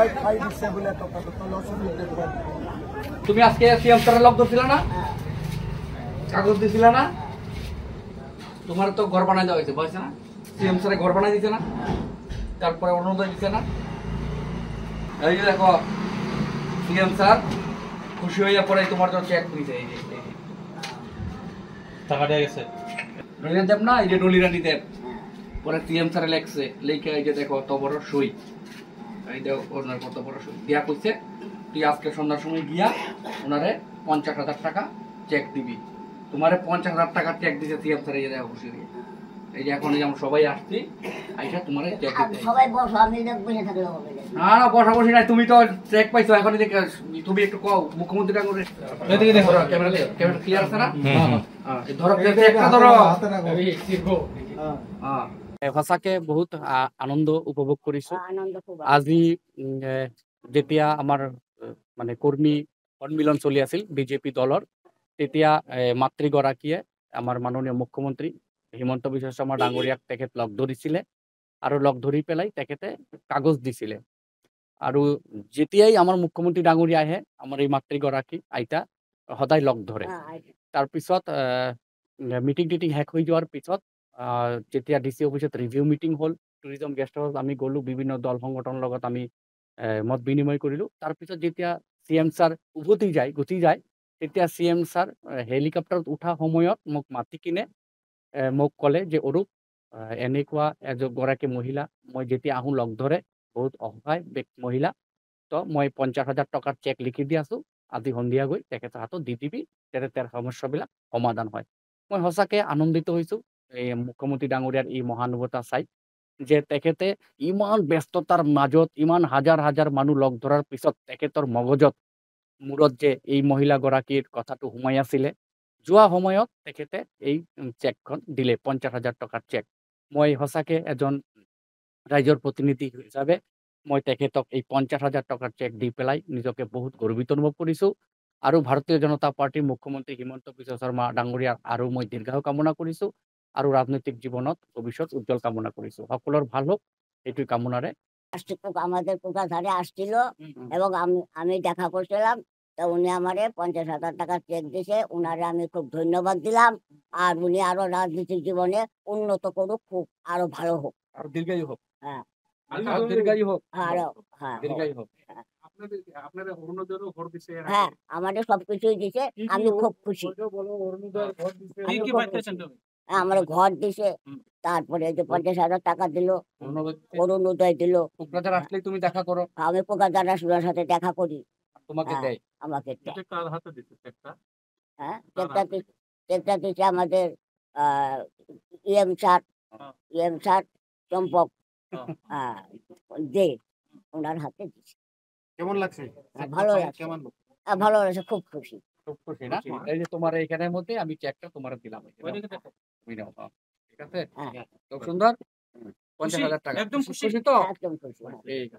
ভাই খাই দিচ্ছে বলে তো অসুবিধা। তুমি আজকে সিএম স্যারের লক ধরছিল না, কাগজ দিছিল না? তোমার তো ঘর বানাই দেওয়া হয়েছে, বুঝছে না? সিএম স্যারে ঘর বানাই দিছে না, তারপরে অরুণোদয় দিছে না। এই যে দেখো সিএম স্যার খুশি হইয়া পরে তোমার তো চেক দিছে, এই যে টাকা দিয়ে গেছে ডলিরা দেব না, এই যে ডলিরা নিতে পরে সিএম স্যারে লেখছে, লেখে এই যে দেখো অত বড় সই, এই দেখো ওনার কত বড় সই দিয়া কইছে তুই আজকে সন্ধ্যার সময় গিয়া ওনারে 50,000 টাকা চেক দিবি। তোমারে 50,000 টাকা চেক দিছে সিএম স্যার, এই যে দেখো খুশি দিয়ে। এই যে এখন যেমন সবাই আসছি আইসা তোমারে চেক দিতে, সবাই বসো, আমি বসে থাকলে হবে না। না না বসা বসি নাই, তুমি তো চেক পাইছো এখন, তুমি একটু কও মুখ্যমন্ত্রীটা করে এদিকে দেখো ক্যামেরা দিয়ে, ক্যামেরা ক্লিয়ার আছে না? হ্যাঁ ধরো চেকটা ধরো। সঁচাকে বহুত আনন্দ উপভোগ কৰিছো আনন্দ খুব আজি। যেতিয়া আমাৰ মানে কৰ্মী সন্মিলন চলি আছিল বিজেপি দলৰ, তেতিয়া মাতৃগৰাকীয়ে আমাৰ মাননীয় মুখ্যমন্ত্ৰী হিমন্ত বিশ্ব শৰ্মা ডাঙৰীয়াক তেখেত লগ ধৰিছিলে আৰু লগ ধৰি পেলাই তেখেতে কাগজ দিছিলে। আৰু যেতিয়াই আমাৰ মুখ্যমন্ত্ৰী ডাঙৰীয়া আহে আমাৰ এই মাতৃগৰাকী আইতা সদায় লগ ধৰে। তাৰপিছত মিটিং টিটিং শেষ হৈ যোৱাৰ পিছত যেতিয়া ডিচি অফিচত ৰিভিউ মিটিং হ'ল, টুৰিজম গেষ্ট হাউচ আমি গ'লো, বিভিন্ন দল সংগঠনৰ লগত আমি মত বিনিময় কৰিলোঁ। তাৰপিছত যেতিয়া চিএম ছাৰ গুচি যায় তেতিয়া চিএম ছাৰ হেলিকপ্টাৰত উঠা সময়ত মোক মাতি কিনে মোক ক'লে যে অৰূপ এনেকুৱা এগৰাকী মহিলা মই যেতিয়া আহোঁ লগ ধৰে, বহুত অসহায় মহিলা, তো মই 50,000 টকাৰ চেক লিখি দি আছোঁ, আজি সন্ধিয়া গৈ তেখেতৰ হাতত দি দিবি, যাতে তেওঁৰ সমস্যাবিলাক সমাধান হয়। মই সঁচাকৈ আনন্দিত হৈছোঁ এই মুখ্যমন্ত্ৰী ডাঙৰীয়াৰ এই মহানুভৱতা চাই, যে তেখেতে ইমান ব্যস্ততাৰ মাজত ইমান হাজাৰ হাজাৰ মানুহ লগ ধৰাৰ পিছত তেখেতৰ মগজত মূৰত যে এই মহিলাগৰাকীৰ কথাটো সোমাই আছিলে, যোৱা সময়ত তেখেতে এই চেকখন দিলে, 50,000 টকাৰ চেক। মই সঁচাকৈ এজন ৰাইজৰ প্ৰতিনিধি হিচাপে মই তেখেতক এই 50,000 টকাৰ চেক দি পেলাই নিজকে বহুত গৰ্বিত অনুভৱ কৰিছোঁ। আৰু ভাৰতীয় জনতা পাৰ্টীৰ মুখ্যমন্ত্ৰী হিমন্ত বিশ্ব শৰ্মা ডাঙৰীয়াৰ আৰু মই দীৰ্ঘায়ু কামনা কৰিছোঁ আৰু ৰাজনৈতিক জীৱনত ভৱিষ্যত উজ্জ্বল কামনা কৰিছোঁ। সকলৰ ভাল হোক এইটোই কামনাৰে। আমাদের কোকাধারে আসছিল এবং আমি দেখা করছিলাম, তো উনি আমারে 50,000 টাকা চেক দিছে, উনারে আমি খুব ধন্যবাদ দিলাম। আর উনি আরো রাজনৈতিক জীবনে উন্নত করুক, খুব আরো ভালো হোক। আর দীর্ঘায়ু হোক। হ্যাঁ দীর্ঘায়ু হোক। আরো হ্যাঁ দীর্ঘায়ু হোক। হ্যাঁ আমাদের সবকিছুই দিছে, আমি খুব খুশি। আমার ঘর দিছে, তারপরে যে 50,000 টাকা দিল, অরুণোদয় দিল। কোকরাঝার আসলে তুমি দেখা করো, আমি কোকাধার রাসুলার সাথে দেখা করি, তোমাকে দেয়। আমাকে দেয়। কার হাতে দিতে চেকটা? হ্যাঁ চেকটা দিচ্ছে আমাদের ইএম স্যার চম্পক দে, ওনার হাতে দিচ্ছে। কেমন লাগছে? ভালো লাগছে, ভালো লাগছে, খুব খুশি। খুব খুশি না? এই যে তোমার এইখানের মধ্যে আমি চেকটা তোমার দিলাম, তুমি নাও। ঠিক আছে, খুব সুন্দর। 50,000 টাকা। একদম খুশি তো? একদম খুশি। ঠিক আছে।